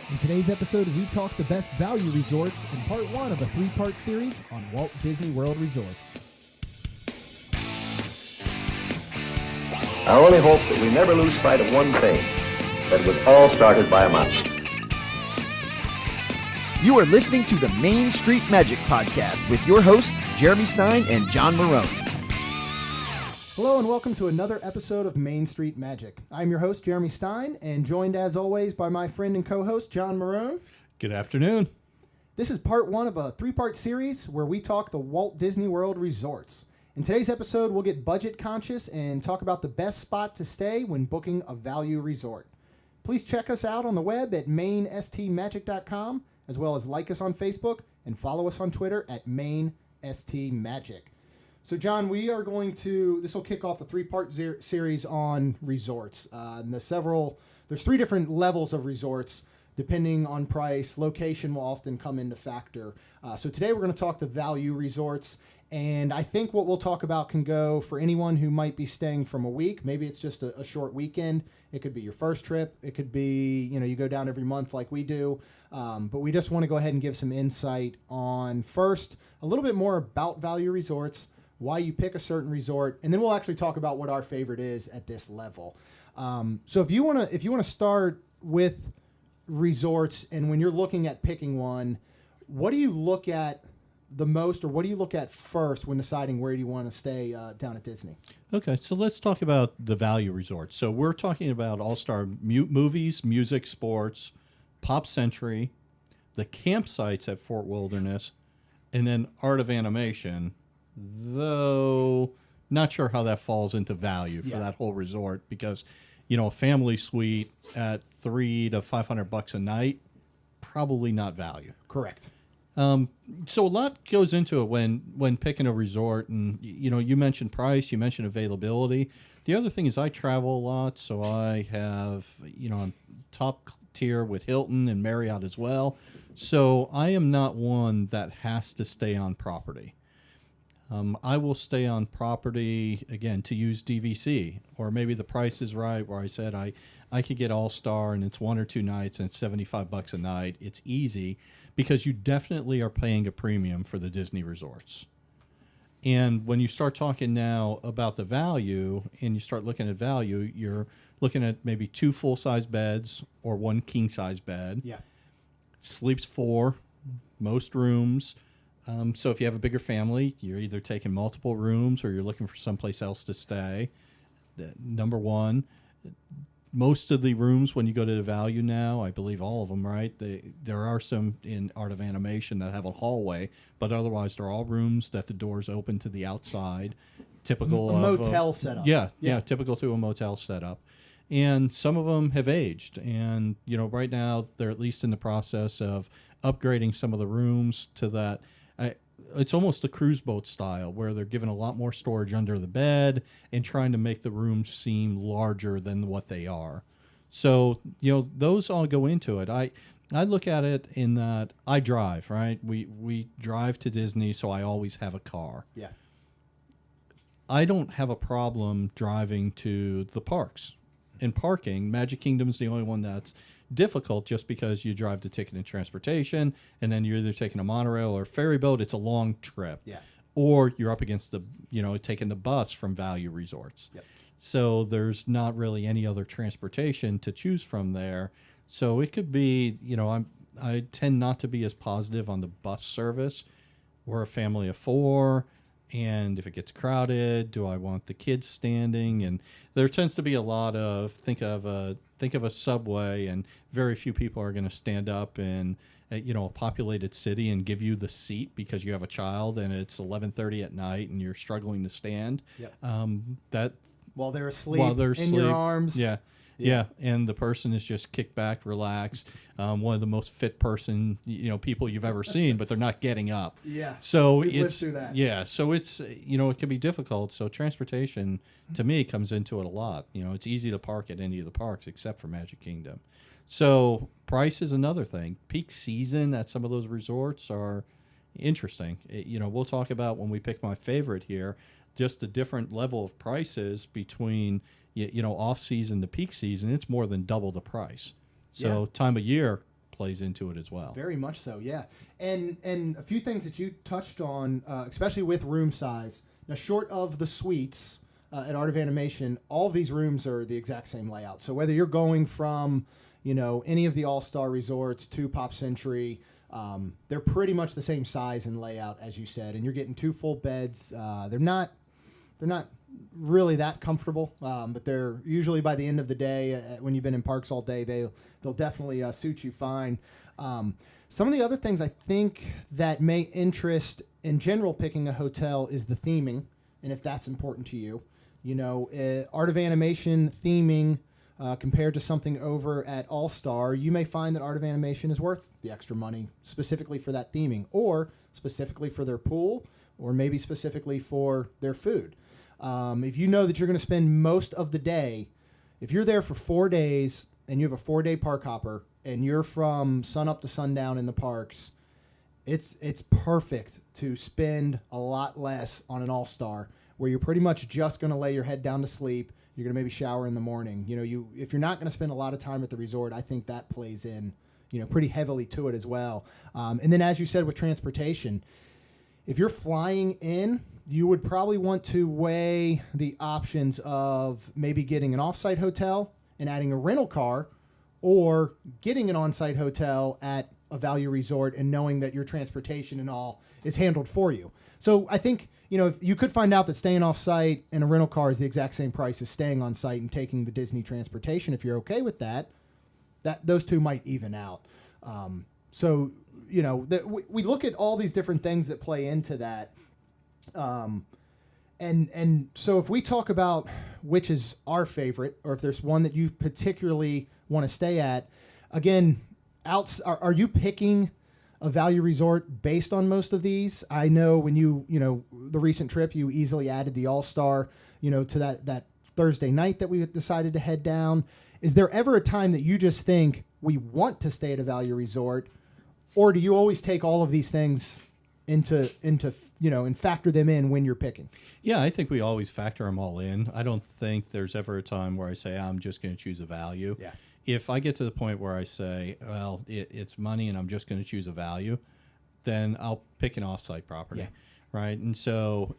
In today's episode, we talk the best value resorts in part one of a three-part series on Walt Disney World Resorts. I only hope that we never lose sight of one thing, that it was all started by a mouse. You are listening to the Main Street Magic Podcast with your hosts, Jeremy Stein and John Marone. Hello and welcome to another episode of Main Street Magic. I'm your host, Jeremy Stein, and joined as always by my friend and co-host, John Marone. Good afternoon. This is part one of a three-part series where we talk the Walt Disney World Resorts. In today's episode, we'll get budget conscious and talk about the best spot to stay when booking a value resort. Please check us out on the web at mainstmagic.com, as well as like us on Facebook and follow us on Twitter at mainstmagic. So, John, we are going to, this will kick off a three-part series on resorts. There's three different levels of resorts, depending on price. Location will often come into factor. So today we're going to talk the value resorts, and I think what we'll talk about can go for anyone who might be staying from a week. Maybe it's just a short weekend. It could be your first trip. It could be, you go down every month like we do. But we just want to go ahead and give some insight on, first, a little bit more about value resorts, why you pick a certain resort, and then we'll actually talk about what our favorite is at this level. So if you want to start with resorts, and when you're looking at picking one, what do you look at the most, or what do you look at first when deciding where you want to stay down at Disney? Okay, so let's talk about the value resorts. So we're talking about all-star movies, music, sports, Pop Century, the campsites at Fort Wilderness, and then Art of Animation, though not sure how that falls into value for that whole resort, because a family suite at $300 to $500 a night, probably not value. Correct. So a lot goes into it when picking a resort, and you mentioned price, you mentioned availability. The other thing is I travel a lot, so I have I'm top tier with Hilton and Marriott as well. So I am not one that has to stay on property. I will stay on property, again, to use DVC, or maybe the price is right, where I said I could get All-Star and it's 1 or 2 nights and it's $75 a night. It's easy because you definitely are paying a premium for the Disney resorts. And when you start talking now about the value and you start looking at value, you're looking at maybe 2 full-size beds or 1 king-size bed. Yeah. Sleeps 4, most rooms. So if you have a bigger family, you're either taking multiple rooms or you're looking for someplace else to stay. Number one, most of the rooms when you go to the value now, I believe all of them, right? There are some in Art of Animation that have a hallway, but otherwise they're all rooms that the doors open to the outside. Typical a of motel setup. Yeah, typical to a motel setup. And some of them have aged, and right now they're at least in the process of upgrading some of the rooms to that. It's almost a cruise boat style, where they're giving a lot more storage under the bed and trying to make the rooms seem larger than what they are. So, those all go into it. I look at it in that I drive, right? We drive to Disney, so I always have a car. Yeah. I don't have a problem driving to the parks and parking. Magic Kingdom's the only one that's difficult, just because you drive the ticket and transportation, and then you're either taking a monorail or a ferry boat. It's a long trip. Yeah. Or you're up against taking the bus from value resorts. Yep. So there's not really any other transportation to choose from there. So it could be, I tend not to be as positive on the bus service. We're a family of 4. And if it gets crowded, do I want the kids standing? And there tends to be a lot of think of a subway, and very few people are going to stand up in a populated city and give you the seat because you have a child and it's 11:30 at night and you're struggling to stand. Yep. While they're asleep in your arms. Yeah, and the person is just kicked back, relaxed. One of the most fit people you've ever seen, but they're not getting up. Yeah. So We've lived it's through that. Yeah. So it's it can be difficult. So transportation to me comes into it a lot. It's easy to park at any of the parks except for Magic Kingdom. So price is another thing. Peak season at some of those resorts are interesting. We'll talk about when we pick my favorite here, just the different level of prices between off season to peak season. It's more than double the price. So time of year plays into it as well. Very much so, yeah. And a few things that you touched on, especially with room size. Now, short of the suites at Art of Animation, all of these rooms are the exact same layout. So whether you're going from, any of the all-star resorts to Pop Century, they're pretty much the same size and layout, as you said. And you're getting 2 full beds. They're not really that comfortable, but they're usually by the end of the day, when you've been in parks all day, they'll definitely suit you fine. Some of the other things I think that may interest in general picking a hotel is the theming, and if that's important to you. Art of Animation theming compared to something over at All Star, you may find that Art of Animation is worth the extra money specifically for that theming, or specifically for their pool, or maybe specifically for their food. If you know that you're going to spend most of the day, if you're there for 4 days and you have a 4-day park hopper and you're from sun up to sundown in the parks, it's perfect to spend a lot less on an all-star where you're pretty much just going to lay your head down to sleep. You're going to maybe shower in the morning. If you're not going to spend a lot of time at the resort, I think that plays in, pretty heavily to it as well. And then as you said with transportation, if you're flying in, you would probably want to weigh the options of maybe getting an off-site hotel and adding a rental car, or getting an on-site hotel at a value resort and knowing that your transportation and all is handled for you. So I think, if you could find out that staying off-site in a rental car is the exact same price as staying on-site and taking the Disney transportation, if you're okay with that those two might even out. So we look at all these different things that play into that. And so if we talk about which is our favorite, or if there's one that you particularly want to stay at, again, are you picking a value resort based on most of these? I know when the recent trip, you easily added the All-Star, to that Thursday night that we decided to head down. Is there ever a time that you just think we want to stay at a value resort, or do you always take all of these things into and factor them in when you're picking? Yeah, I think we always factor them all in. I don't think there's ever a time where I say I'm just going to choose a value. Yeah. If I get to the point where I say, well, it's money and I'm just going to choose a value, then I'll pick an off-site property. Yeah. Right. And so,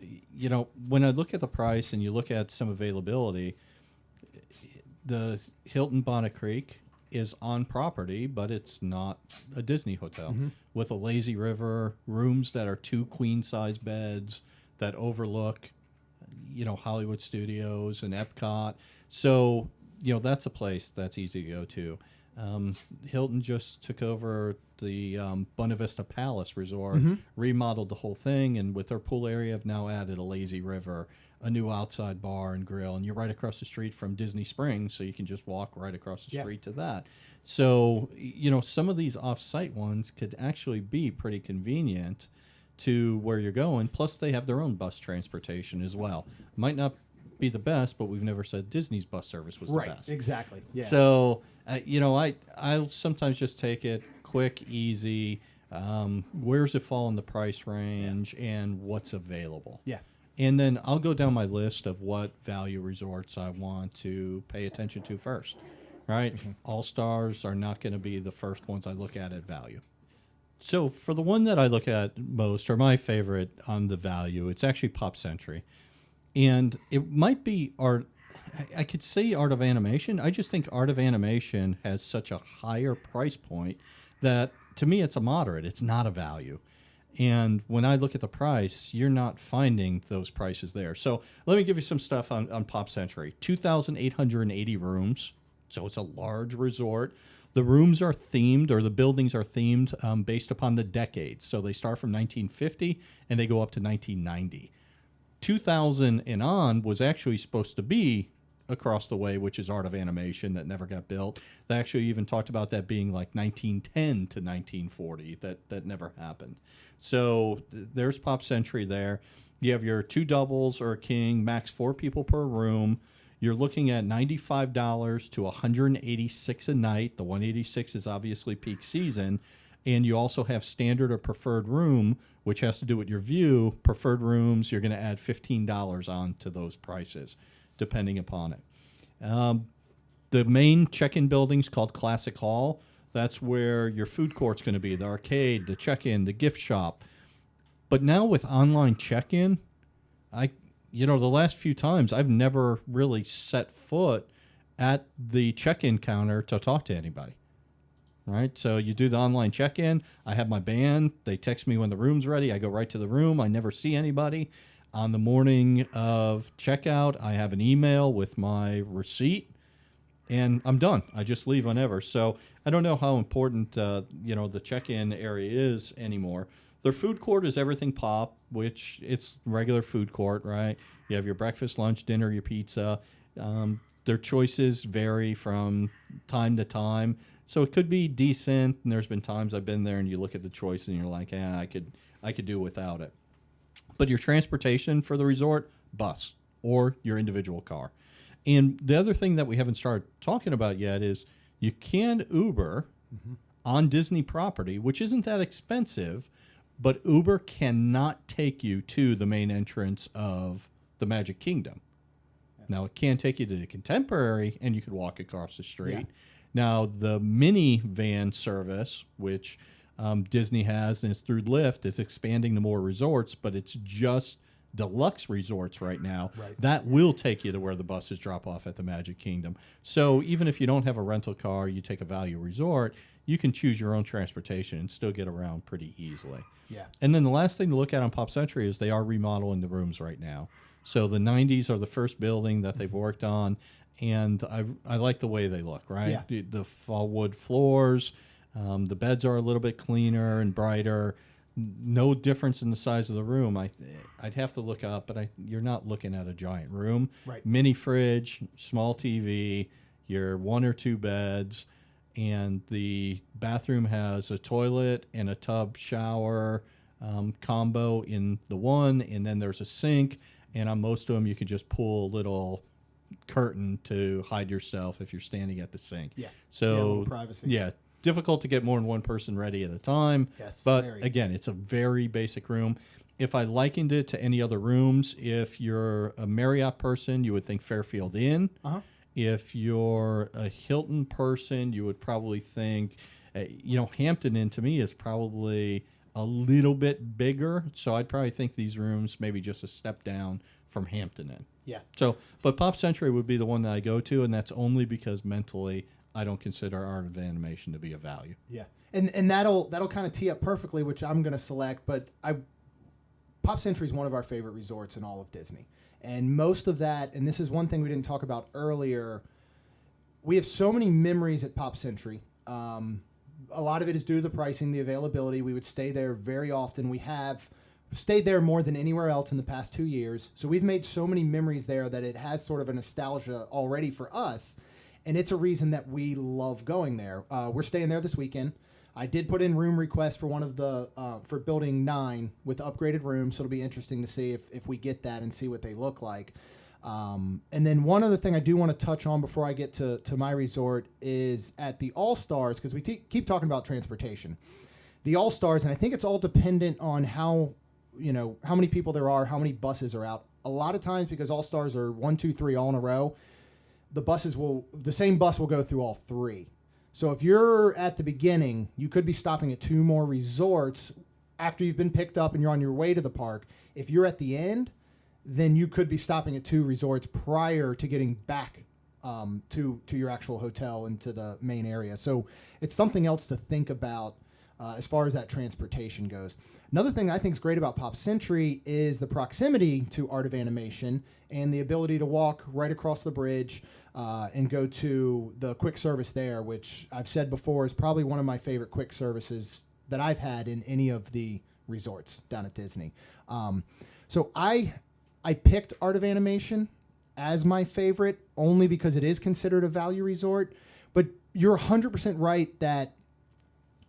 when I look at the price and you look at some availability, the Hilton Bonnet Creek is on property, but it's not a Disney hotel, with a lazy river, rooms that are 2 queen-size beds that overlook, Hollywood Studios and Epcot. So, that's a place that's easy to go to. Hilton just took over the Buena Vista Palace Resort, remodeled the whole thing, and with their pool area have now added a lazy river, a new outside bar and grill, and you're right across the street from Disney Springs, so you can just walk right across the street to that. So, some of these off-site ones could actually be pretty convenient to where you're going, plus they have their own bus transportation as well. Might not be the best, but we've never said Disney's bus service was the best. Right, exactly. Yeah. So, I'll sometimes just take it quick, easy. Where's it fall in the price range and what's available? Yeah. And then I'll go down my list of what value resorts I want to pay attention to first, right? All-Stars are not going to be the first ones I look at value. So for the one that I look at most, or my favorite on the value, it's actually Pop Century. And it might be I could say Art of Animation. I just think Art of Animation has such a higher price point that, to me, it's a moderate. It's not a value. And when I look at the price, you're not finding those prices there. So let me give you some stuff on Pop Century. 2,880 rooms, so it's a large resort. The rooms are themed, or the buildings are themed based upon the decades. So they start from 1950 and they go up to 1990. 2000 and on was actually supposed to be across the way, which is Art of Animation, that never got built. They actually even talked about that being like 1910 to 1940. That never happened. So there's Pop Century there. You have your 2 doubles or a king, max 4 people per room. You're looking at $95 to $186 a night. The $186 is obviously peak season. And you also have standard or preferred room, which has to do with your view. Preferred rooms, you're going to add $15 on to those prices, depending upon it. The main check-in building's called Classic Hall. That's where your food court's going to be, the arcade, the check-in, the gift shop. But now with online check-in, the last few times I've never really set foot at the check-in counter to talk to anybody. Right? So you do the online check-in. I have my band. They text me when the room's ready. I go right to the room. I never see anybody. On the morning of checkout, I have an email with my receipt, and I'm done. I just leave whenever. So I don't know how important the check-in area is anymore. Their food court is everything pop, which it's regular food court, right? You have your breakfast, lunch, dinner, your pizza. Their choices vary from time to time. So it could be decent, and there's been times I've been there and you look at the choice and you're like, I could do without it. But your transportation for the resort, bus or your individual car. And the other thing that we haven't started talking about yet is you can Uber on Disney property, which isn't that expensive, but Uber cannot take you to the main entrance of the Magic Kingdom. Now, it can take you to the Contemporary, and you could walk across the street. Yeah. Now, the minivan service, which Disney has, and it's through Lyft, is expanding to more resorts, but it's just deluxe resorts right now. Right. That will take you to where the buses drop off at the Magic Kingdom. So even if you don't have a rental car, you take a value resort, you can choose your own transportation and still get around pretty easily. Yeah. And then the last thing to look at on Pop Century is they are remodeling the rooms right now. So the 90s are the first building that they've worked on, and I like the way they look, right? Yeah. The fall wood floors, the beds are a little bit cleaner and brighter. No difference in the size of the room. I'd have to look up, but you're not looking at a giant room. Right. Mini fridge, small TV, your 1 or 2 beds, and the bathroom has a toilet and a tub shower combo in the one, and then there's a sink, and on most of them you can just pull a little curtain to hide yourself if you're standing at the sink. Yeah. So a little privacy. Yeah. Difficult to get more than one person ready at a time. Yes, but very. Again, it's a very basic room. If I likened it to any other rooms, if you're a Marriott person, you would think Fairfield Inn. Uh-huh. If you're a Hilton person, you would probably think, Hampton Inn to me is probably a little bit bigger. So I'd probably think these rooms maybe just a step down from Hampton Inn. Yeah. So, but Pop Century would be the one that I go to, and that's only because mentally I don't consider Art of Animation to be a value. Yeah, and that'll kind of tee up perfectly, which I'm going to select. But Pop Century is one of our favorite resorts in all of Disney, and most of that. And this is one thing we didn't talk about earlier. We have so many memories at Pop Century. A lot of it is due to the pricing, the availability. We would stay there very often. We have stayed there more than anywhere else in the past 2 years. So we've made so many memories there that it has sort of a nostalgia already for us. And it's a reason that we love going there. We're staying there this weekend. I did put in room requests for one of the for building 9 with upgraded rooms, so it'll be interesting to see if we get that and see what they look like. And then one other thing I do want to touch on before I get to my resort is at the All-Stars, because we keep talking about transportation. The All-Stars, and I think it's all dependent on how many people there are, how many buses are out. A lot of times, because All-Stars are 1, 2, 3 all in a row, the same bus will go through all 3. So if you're at the beginning, you could be stopping at 2 more resorts after you've been picked up and you're on your way to the park. If you're at the end, then you could be stopping at 2 resorts prior to getting back to your actual hotel and to the main area. So it's something else to think about as far as that transportation goes. Another thing I think is great about Pop Century is the proximity to Art of Animation and the ability to walk right across the bridge and go to the quick service there, which I've said before is probably one of my favorite quick services that I've had in any of the resorts down at Disney. So I picked Art of Animation as my favorite only because it is considered a value resort. But you're 100% right that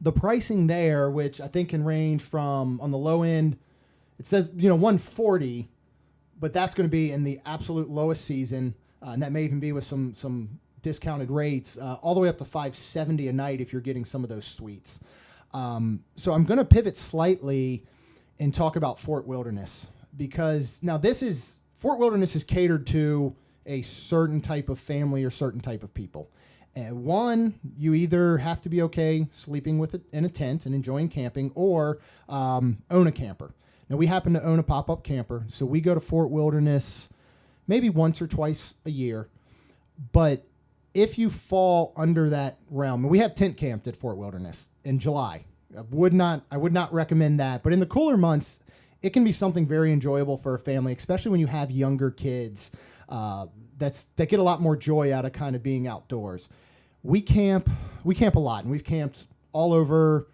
the pricing there, which I think can range from, on the low end, it says, $140, but that's going to be in the absolute lowest season, and that may even be with some discounted rates, all the way up to $570 a night if you're getting some of those suites. So I'm going to pivot slightly and talk about Fort Wilderness, because now Fort Wilderness is catered to a certain type of family or certain type of people. One, you either have to be okay sleeping in a tent and enjoying camping, or own a camper. Now, we happen to own a pop-up camper, so we go to Fort Wilderness maybe once or twice a year. But if you fall under that realm, and we have tent camped at Fort Wilderness in July. I would not recommend that. But in the cooler months, it can be something very enjoyable for a family, especially when you have younger kids. That get a lot more joy out of kind of being outdoors. We camp a lot, and we've camped all over,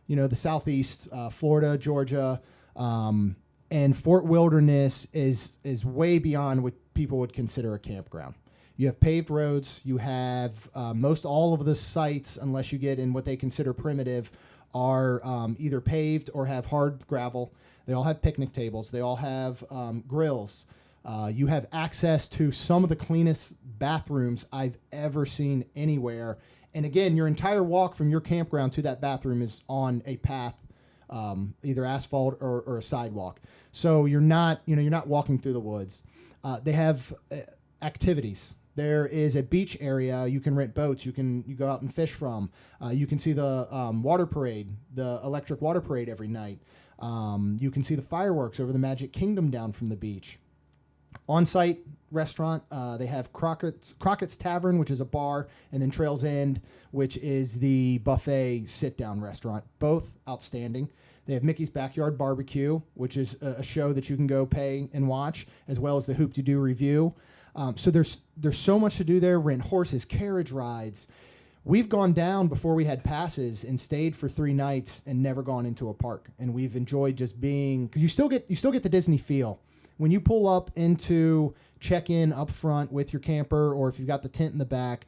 the Southeast, Florida, Georgia, and Fort Wilderness is way beyond what people would consider a campground. You have paved roads. You have most all of the sites, unless you get in what they consider primitive, are either paved or have hard gravel. They all have picnic tables. They all have grills. You have access to some of the cleanest bathrooms I've ever seen anywhere. And again, your entire walk from your campground to that bathroom is on a path, either asphalt or a sidewalk. So you're not walking through the woods. They have activities. There is a beach area. You can rent boats. You go out and fish from. You can see the water parade, the electric water parade every night. You can see the fireworks over the Magic Kingdom down from the beach. On-site restaurant, they have Crockett's Tavern, which is a bar, and then Trails End, which is the buffet sit-down restaurant. Both outstanding. They have Mickey's Backyard Barbecue, which is a show that you can go pay and watch, as well as the Hoop-de-Doo Review. So there's so much to do there. Rent horses, carriage rides. We've gone down before we had passes and stayed for 3 nights and never gone into a park. And we've enjoyed just being, because you still get the Disney feel. When you pull up into check-in up front with your camper, or if you've got the tent in the back,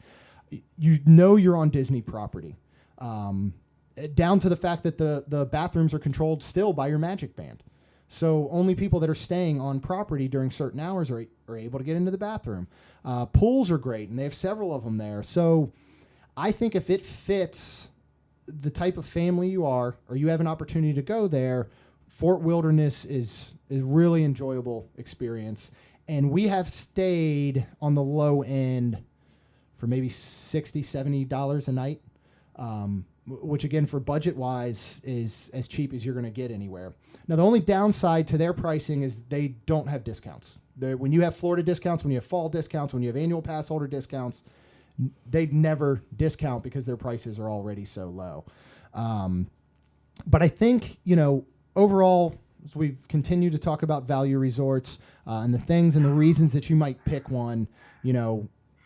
you're on Disney property. Down to the fact that the bathrooms are controlled still by your Magic Band. So only people that are staying on property during certain hours are able to get into the bathroom. Pools are great, and they have several of them there. So I think if it fits the type of family you are, or you have an opportunity to go there, Fort Wilderness is a really enjoyable experience. And we have stayed on the low end for maybe $60, $70 a night, which again, for budget-wise, is as cheap as you're going to get anywhere. Now, the only downside to their pricing is they don't have discounts. When you have Florida discounts, when you have fall discounts, when you have annual pass holder discounts, they'd never discount because their prices are already so low. But I think, overall, as we continue to talk about value resorts and the things and the reasons that you might pick one,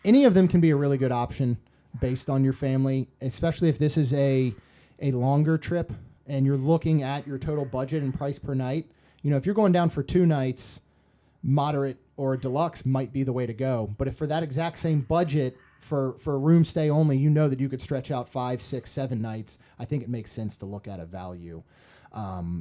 any of them can be a really good option based on your family, especially if this is a longer trip and you're looking at your total budget and price per night. If you're going down for 2 nights, moderate or deluxe might be the way to go. But if for that exact same budget for a room stay only, that you could stretch out 5, 6, 7 nights, I think it makes sense to look at a value.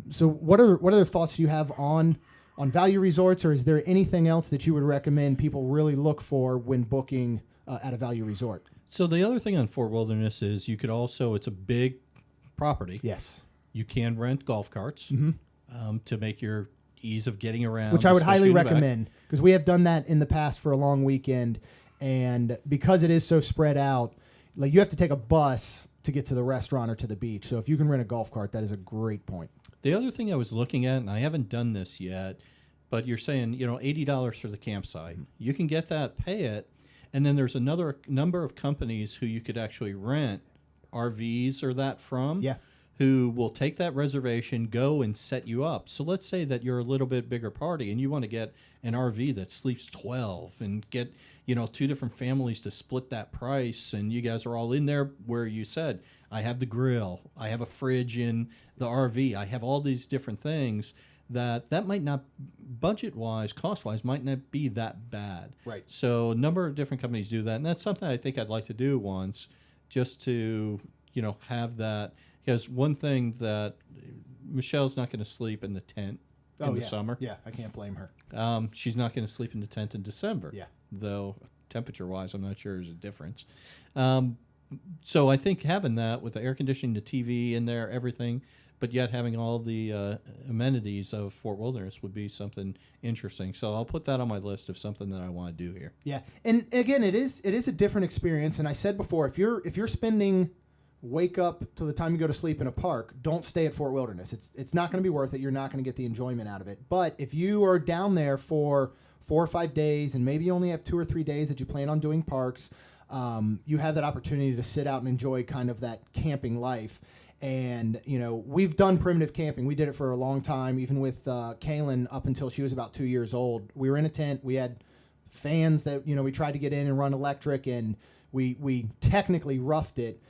So what other thoughts do you have on value resorts, or is there anything else that you would recommend people really look for when booking at a value resort? So the other thing on Fort Wilderness is you could also, it's a big property. Yes. You can rent golf carts to make your ease of getting around. Which I would highly recommend, because we have done that in the past for a long weekend. And because it is so spread out, like you have to take a bus to get to the restaurant or to the beach. So if you can rent a golf cart, that is a great point. The other thing I was looking at, and I haven't done this yet, but you're saying, $80 for the campsite. You can get that, pay it, and then there's another number of companies who you could actually rent RVs or that from. Yeah. Who will take that reservation, go and set you up. So let's say that you're a little bit bigger party and you want to get an RV that sleeps 12 and get, 2 different families to split that price, and you guys are all in there where you said, I have the grill, I have a fridge in the RV, I have all these different things that might not, budget-wise, cost-wise, might not be that bad. Right. So a number of different companies do that, and that's something I think I'd like to do once, just to, have that. Because one thing that Michelle's not going to sleep in the tent in the summer. Yeah, I can't blame her. She's not going to sleep in the tent in December. Yeah. Though temperature-wise, I'm not sure there's a difference. So I think having that with the air conditioning, the TV in there, everything, but yet having all the amenities of Fort Wilderness would be something interesting. So I'll put that on my list of something that I want to do here. Yeah, and again, it is a different experience. And I said before, if you're spending wake up to the time you go to sleep in a park, don't stay at Fort Wilderness. It's not going to be worth it. You're not going to get the enjoyment out of it. But if you are down there for 4 or 5 days, and maybe you only have 2 or 3 days that you plan on doing parks, you have that opportunity to sit out and enjoy kind of that camping life. And, we've done primitive camping. We did it for a long time, even with Kaylin up until she was about 2 years old. We were in a tent. We had fans that, we tried to get in and run electric, and we technically roughed it.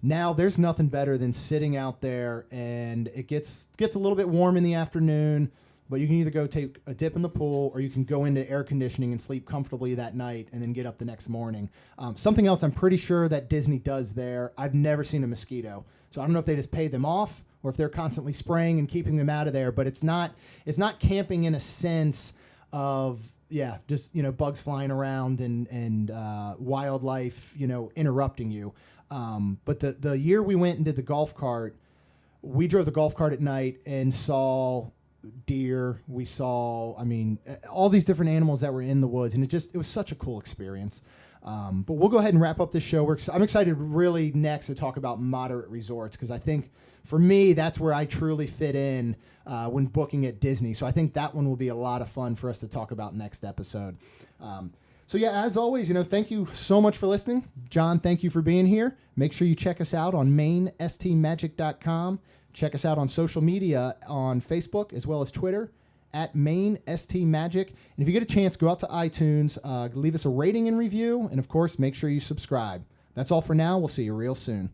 Now there's nothing better than sitting out there, and it gets a little bit warm in the afternoon, but you can either go take a dip in the pool, or you can go into air conditioning and sleep comfortably that night and then get up the next morning. Something else I'm pretty sure that Disney does there, I've never seen a mosquito. So I don't know if they just pay them off or if they're constantly spraying and keeping them out of there, but it's not camping in a sense of, just, bugs flying around and wildlife, interrupting you. But the year we went and did the golf cart, we drove the golf cart at night and saw deer. We saw, all these different animals that were in the woods, and it was such a cool experience. But we'll go ahead and wrap up this show. I'm excited really next to talk about moderate resorts, because I think for me, that's where I truly fit in when booking at Disney. So I think that one will be a lot of fun for us to talk about next episode. So as always, thank you so much for listening. John, thank you for being here. Make sure you check us out on mainstmagic.com. Check us out on social media on Facebook as well as Twitter at mainstmagic. And if you get a chance, go out to iTunes, leave us a rating and review, and of course, make sure you subscribe. That's all for now. We'll see you real soon.